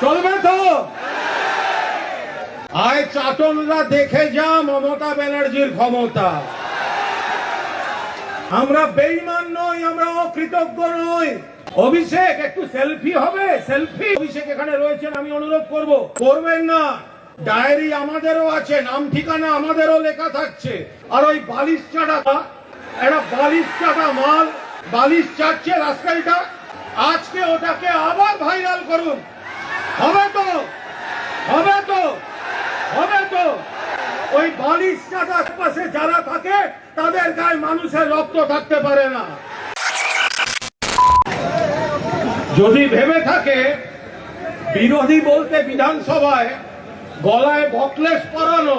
চলবে তো? আয় চাটনরা দেখে যা মমতা ব্যানার্জির ক্ষমতা। আমরা বেঈমান নই, আমরা অকৃতজ্ঞ নই। অভিষেক একটু সেলফি হবে? সেলফি? অভিষেক এখানে রয়েছেন, আমি অনুরোধ করব করবেন না। ডায়েরি আমাদেরও আছে, নাম ঠিকানা আমাদেরও লেখা থাকছে। আর ওই বালিশ চাটা, একটা বালিশ চাটা মাল বালিশ চাটছে রাস্তাটা, আজকে ওটাকে আবার ভাইরাল করুন। হবে তো? হবে তো? হবে তো? ওই বালিশ চাটার পাশে যারা থাকে তাদের গায়ে মানুষের রক্ত থাকতে পারে না। যদি ভেবে থাকে বিরোধী বলতে বিধানসভায় গলায় বকলেস পরানো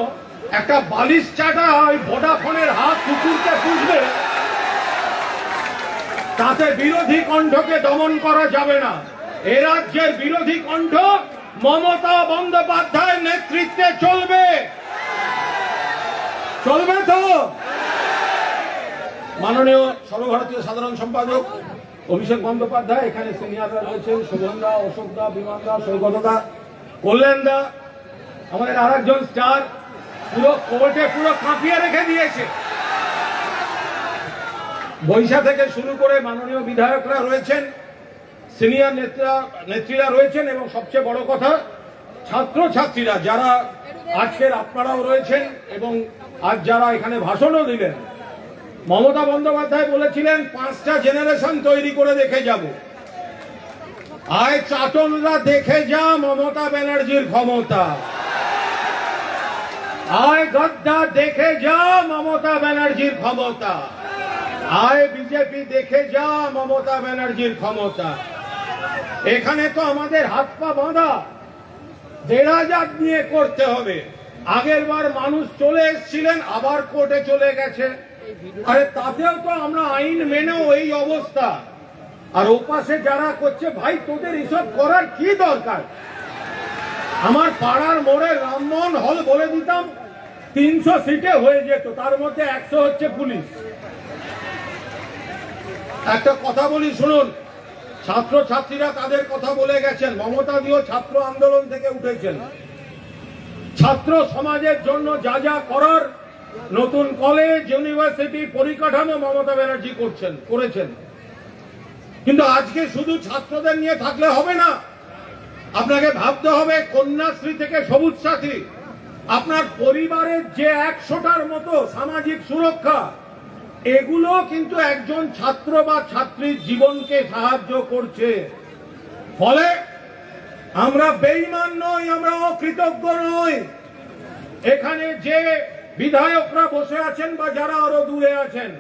একটা বালিশ চাটা ওই ভোডাফোনের হাত কুকুরকে পুষবে, তাতে বিরোধী কণ্ঠকে দমন করা যাবে না। এ রাজ্যের বিরোধী কণ্ঠ মমতা বন্দ্যোপাধ্যায়ের নেতৃত্বে চলবে। চলবে তো? মাননীয় সর্বভারতীয় সাধারণ সম্পাদক অভিষেক বন্দ্যোপাধ্যায়, এখানে সিনিয়ররা রয়েছেন, শোভনদা, অশোকদা, বিমানদা, সৈকতদা, কল্যাণদা, আমাদের আর একজন স্টার পুরো কোর্টে পুরো কাঁপিয়ে রেখে দিয়েছে। বৈশা থেকে শুরু করে মাননীয় বিধায়করা রয়েছেন, সিনিয়র নেত্রীরা রয়েছেন, এবং সবচেয়ে বড় কথা ছাত্রছাত্রীরা যারা আজকের আপনারাও রয়েছেন এবং আজ যারা এখানে ভাষণও দিলেন। মমতা বন্দ্যোপাধ্যায় বলেছিলেন 5টা জেনারেশন তৈরি করে দেখে যাব। আয় চাটনরা দেখে যা মমতা ব্যানার্জির ক্ষমতা। আয় গদ্দা দেখে যা মমতা ব্যানার্জির ক্ষমতা। আয় বিজেপি দেখে যা মমতা ব্যানার্জির ক্ষমতা। এখানে তো আমাদের হাত পা বাঁধা, 1,500 নিয়ে করতে হবে। আগের বার মানুষ চলে এসেছিলেন, আবার কোর্টে চলে গেছে। আরে তাতেও তো আমরা আইন মেনেও এই অবস্থা। আর ওপাশে যারা করছে, ভাই তোদের এসব করার কি দরকার? আমার পাড়ার মোড়ে রামমোহন হল বলে দিতাম 300 সিটে হয়ে যেত, তার মধ্যে 100 হচ্ছে পুলিশ। একটা কথা বলি শুনুন, ছাত্রছাত্রীরা তাদের কথা বলে গেছেন। মমতা দিও ছাত্র আন্দোলন থেকে উঠেছেন। ছাত্র সমাজের জন্য যা যা করার, নতুন কলেজ, ইউনিভার্সিটি, পরিকাঠামো মমতা ব্যানার্জি করেছেন। কিন্তু আজকে শুধু ছাত্রদের নিয়ে থাকলে হবে না, আপনাকে ভাবতে হবে কন্যাশ্রী থেকে সবুজ সাথী, আপনার পরিবারের যে 100টার মতো সামাজিক সুরক্ষা, এগুলো কিন্তু একজন ছাত্র বা ছাত্রীর জীবনকে সাহায্য করছে। ফলে আমরা বেঈমান নই, আমরা অকৃতজ্ঞ নই। এখানে যে বিধায়করা বসে আছেন বা যারা আরো দূরে আছেন,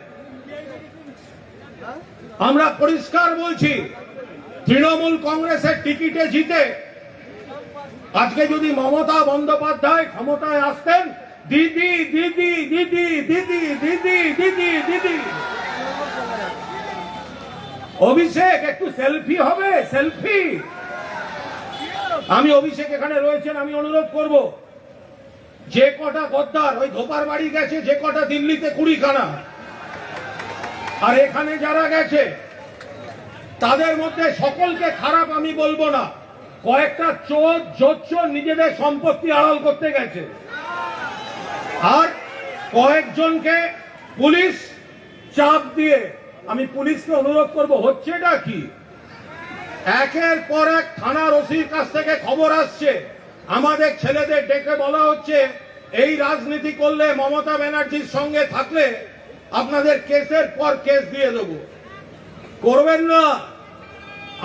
আমরা পরিষ্কার বলছি, তৃণমূল কংগ্রেসের টিকিটে জিতে আজকে যদি মমতা বন্দ্যোপাধ্যায় ক্ষমতায় আসতেন, দিদি দিদি দিদি দিদি দিদি দিদি দিদি। অভিষেক একটু সেলফি হবে? সেলফি? আমি অভিষেক এখানে রয়েছেন, আমি অনুরোধ করব যে কটা গদ্দার ওই ধোপার বাড়ি গেছে, যে কটা দিল্লিতে 20খানা, আর এখানে যারা গেছে তাদের মধ্যে সকলকে খারাপ আমি বলবো না, কয়েকটা চোর জোচ্চোর নিজেদের সম্পত্তি আড়াল করতে গেছে। আর কয়েকজনকে পুলিশ চাপ দিয়ে, আমি পুলিশকে অনুরোধ করব, হচ্ছেটা কি? একের পর এক থানার ওসির কাছ থেকে খবর আসছে, আমাদের ছেলেদের ডেকে বলা হচ্ছে এই রাজনীতি করলে, মমতা ব্যানার্জির সঙ্গে থাকলে আপনাদের কেসের পর কেস দিয়ে দেব। করবেন না,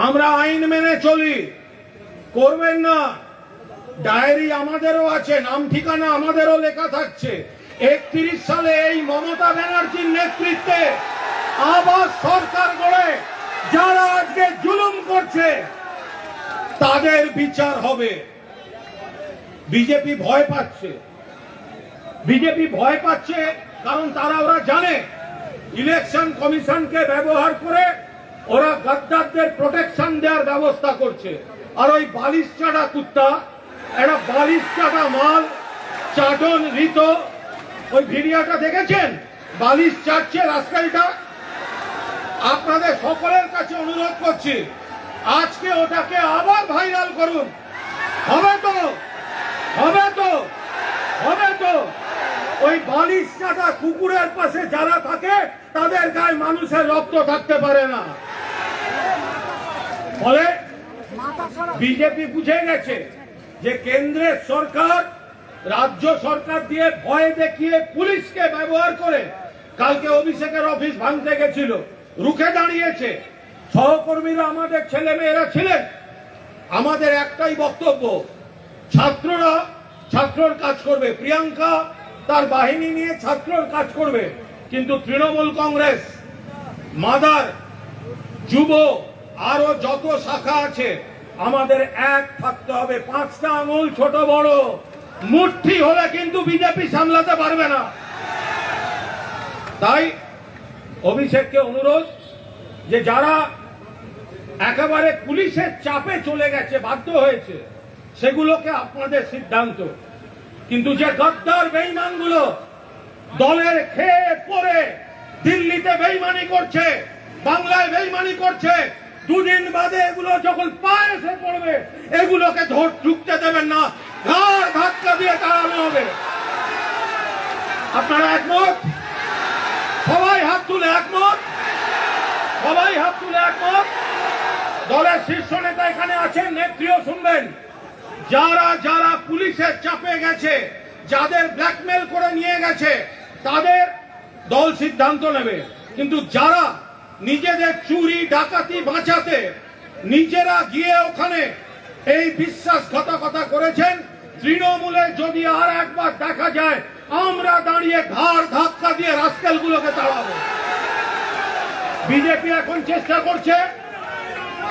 আমরা আইন মেনে চলি। করবেন না। ডায়েরি আমাদেরও আছে, নাম ঠিকানা আমাদেরও লেখা থাকছে। 31 সালে এই মমতা ব্যানার্জির নেতৃত্বে আবার সরকার গড়ে যারা আজকে জুলুম করছে তাদের বিচার হবে। বিজেপি ভয় পাচ্ছে। বিজেপি ভয় পাচ্ছে কারণ ওরা জানে ইলেকশন কমিশনকে ব্যবহার করে ওরা গদ্দারদের প্রোটেকশন দেওয়ার ব্যবস্থা করছে। আর ওই বালিশ চাটা কুত্তা, একটা বালিশ চাটা মাল, চাটন ঋত, ওই ভিডিওটা দেখেছেন? বালিশ চাটছে রাস্তাটা, আপনাদের সকলের কাছে অনুরোধ করছি, আজকে ওটাকে আবার ভাইরাল করুন। হবে তো, হবে তো, হবে তো। ওই বালিশ কাটা কুকুরের পাশে যারা থাকে তাদের গায়ে মানুষের রক্ত থাকতে পারে না। ফলে বিজেপি বুঝে গেছে যে কেন্দ্রের সরকার রাজ্য সরকার দিয়ে ভয় দেখিয়ে পুলিশকে ব্যবহার করে কালকে অভিষেকের অফিস ভাঙতে গেছিল, রুখে দাঁড়িয়েছে। সহকর্মীরা আমাদের ছেলে মেয়েরা ছিলেন। আমাদের একটাই বক্তব্য, ছাত্ররা ছাত্রর কাজ করবে, প্রিয়াঙ্কা তার বাহিনী নিয়ে ছাত্রর কাজ করবে, কিন্তু তৃণমূল কংগ্রেস, মাদার, যুব, আরো যত শাখা আছে আমাদের এক থাকতে হবে। 5টা আঙুল ছোট বড় মুঠি হলে কিন্তু বিজেপি সামলাতে পারবে না। তাই অভিষেককে অনুরোধ যে যারা একেবারে পুলিশের চাপে চলে গেছে, বাধ্য হয়েছে, সেগুলোকে আপনাদের সিদ্ধান্ত। কিন্তু যে গদ্দার বেঈমানগুলো দলের খেয়ে পরে দিল্লিতে বেঈমানি করছে, বাংলায় বেঈমানি করছে, দুদিন বাদে এগুলো যখন পায়ে এসে পড়বে এগুলোকে ঢুকতে দেবেন না, ঘাড় ধাক্কা দিয়ে তাড়ানো হবে। আপনারা একমত? সবাই হাত তুলে একমত, সবাই হাত তুলে একমত। দলের শীর্ষ নেতা এখানে আছেন, নেত্রীও শুনবেন। যারা যারা পুলিশের চাপে গেছে, যাদের ব্ল্যাকমেল করে নিয়ে গেছে, তাদের দল সিদ্ধান্ত নেবে। কিন্তু যারা নিজেদের চুরি ডাকাতি বাঁচাতে নিজেরা গিয়ে ওখানে এই বিশ্বাসঘাতকতা করেছেন, তৃণমূলে যদি আর একবার দেখা যায় আমরা দাঁড়িয়ে ঘাড় ধাক্কা দিয়ে রাস্কেলগুলোকে তাড়াবো। বিজেপি এখন চেষ্টা করছে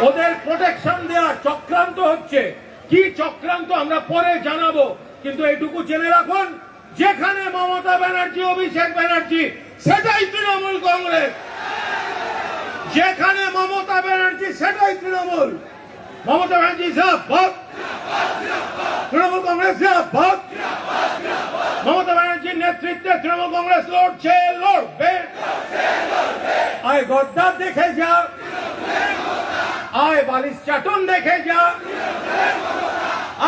ওদের প্রোটেকশন দেওয়ার, চক্রান্ত হচ্ছে। কি চক্রান্ত আমরা পরে জানাবো, কিন্তু এইটুকু জেনে রাখুন, যেখানে মমতা ব্যানার্জি, অভিষেক ব্যানার্জি, সেটাই তৃণমূল কংগ্রেস। যেখানে মমতা ব্যানার্জি সেটাই তৃণমূল। মমতা ব্যানার্জি জিন্দাবাদ, তৃণমূল কংগ্রেস জিন্দাবাদ। মমতা ব্যানার্জির নেতৃত্বে তৃণমূল কংগ্রেস লড়ছে, লড়বে। আয় গদ্দার দেখে যা, আয় বালিশ চাটন দেখে যা,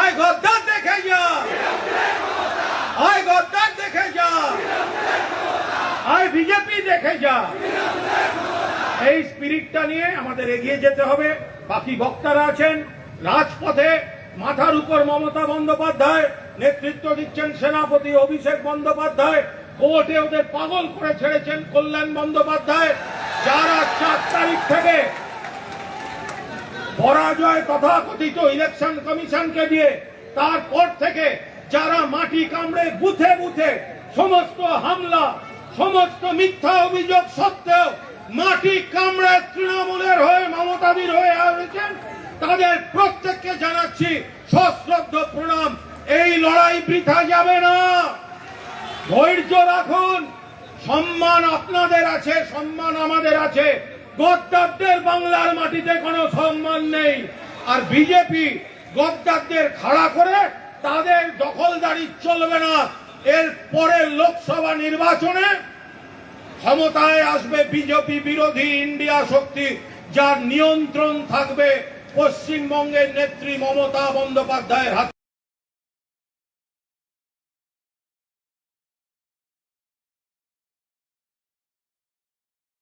আয় গদ্দার দেখে যা, আয় গদ্দার দেখে যা, আয় বিজেপি দেখে যা। এই স্পিরিটটা নিয়ে আমাদের এগিয়ে যেতে হবে। বাকি বক্তারা আছেন রাজপথে, মাথার উপর মমতা বন্দ্যোপাধ্যায়, নেতৃত্ব দিচ্ছেন সেনাপতি অভিষেক বন্দ্যোপাধ্যায়, কোর্টে ওদের পাগল করে ছেড়েছেন কল্যাণ বন্দ্যোপাধ্যায়। যারা 4 তারিখ থেকে পরাজয় তথাকথিত ইলেকশন কমিশনকে দিয়ে, তারপর থেকে যারা মাটি কামড়ে বুথে বুথে সমস্ত হামলা, সমস্ত মিথ্যা অভিযোগ সত্ত্বেও মাটি কামড়ে তৃণমূলের হয়ে, মমতাদির হয়ে আসছেন, তাদের প্রত্যেককে জানাচ্ছি সশ্রদ্ধ প্রণাম। এই লড়াই বৃথা যাবে না, ধৈর্য রাখুন। সম্মান আপনাদের আছে, সম্মান আমাদের আছে। গদ্দারদের বাংলার মাটিতে কোনো সম্মান নেই। আর বিজেপি গদ্দারদের খাড়া করে তাদের দখলদারি চলবে না। এর পরের লোকসভা নির্বাচনে ক্ষমতায় আসবে বিজেপি বিরোধী ইন্ডিয়া শক্তি, যার নিয়ন্ত্রণ থাকবে পশ্চিমবঙ্গের নেত্রী মমতা বন্দ্যোপাধ্যায়ের হাতে।